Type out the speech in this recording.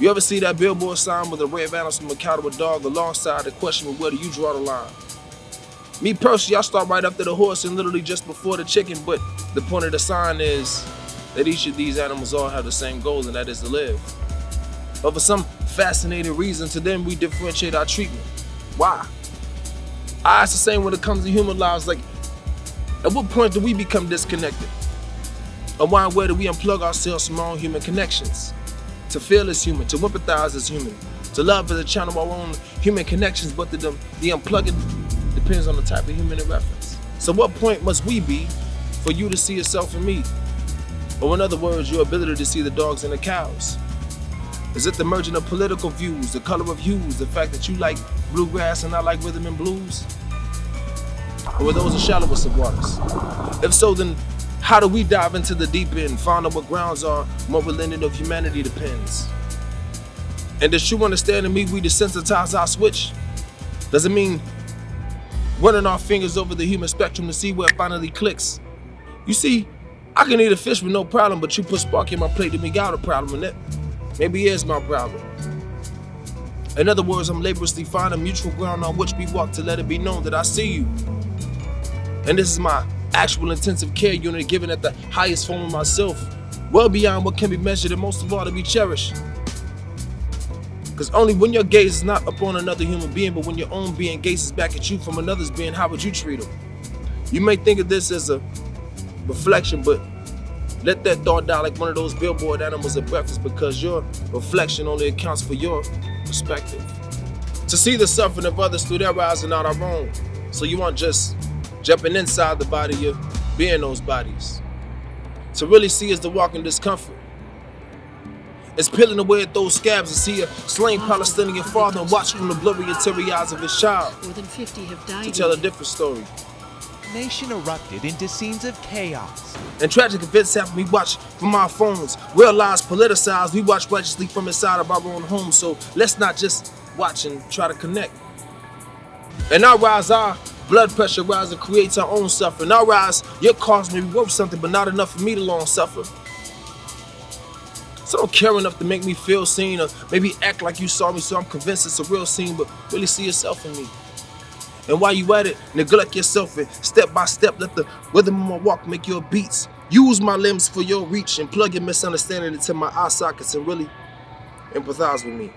You ever see that billboard sign with a red banner from a cow to a dog alongside the question of where do you draw the line? Me personally, I start right after the horse and literally just before the chicken, but the point of the sign is that each of these animals all have the same goal, and that is to live. But for some fascinating reason, to them we differentiate our treatment. Why? I ask the same when it comes to human lives, like, at what point do we become disconnected? And why and where do we unplug ourselves from our own human connections? To feel as human, to empathize as human, to love as a channel of our own human connections, but the unplugging depends on the type of human in reference. So what point must we be for you to see yourself in me? Or in other words, your ability to see the dogs and the cows? Is it the merging of political views, the color of hues, the fact that you like bluegrass and I like rhythm and blues? Or are those the shallowest of waters? If so, then how do we dive into the deep end, find out what grounds are, what religion of humanity depends? And does true understanding me, we desensitize our switch? Does it mean running our fingers over the human spectrum to see where it finally clicks? You see, I can eat a fish with no problem, but you put spark in my plate to make out a problem, and that maybe is my problem. In other words, I'm laboriously finding mutual ground on which we walk to let it be known that I see you. And this is my actual intensive care unit given at the highest form of myself, well beyond what can be measured and most of all to be cherished. Because only when your gaze is not upon another human being, but when your own being gazes back at you from another's being, how would you treat them? You may think of this as a reflection, but let that thought die like one of those billboard animals at breakfast, because your reflection only accounts for your perspective. To see the suffering of others through their eyes and not our own. So you aren't just jumping inside the body, you're being those bodies. To really see is to walk in discomfort. It's peeling away at those scabs and see a slain Palestinian father and watch from the blurry and teary eyes of his child. More than 50 have died. To tell a different story. Nation erupted into scenes of chaos. And tragic events happen, we watch from our phones. Real lives politicized, we watch righteously from inside of our own home. So let's not just watch and try to connect. And our rise, our blood pressure rise and creates our own suffering. Our rise, your cause may be worth something, but not enough for me to long suffer. So don't care enough to make me feel seen, or maybe act like you saw me so I'm convinced it's a real scene, but really see yourself in me. And while you at it, neglect yourself and step by step, let the rhythm of my walk make your beats. Use my limbs for your reach and plug your misunderstanding into my eye sockets and really empathize with me.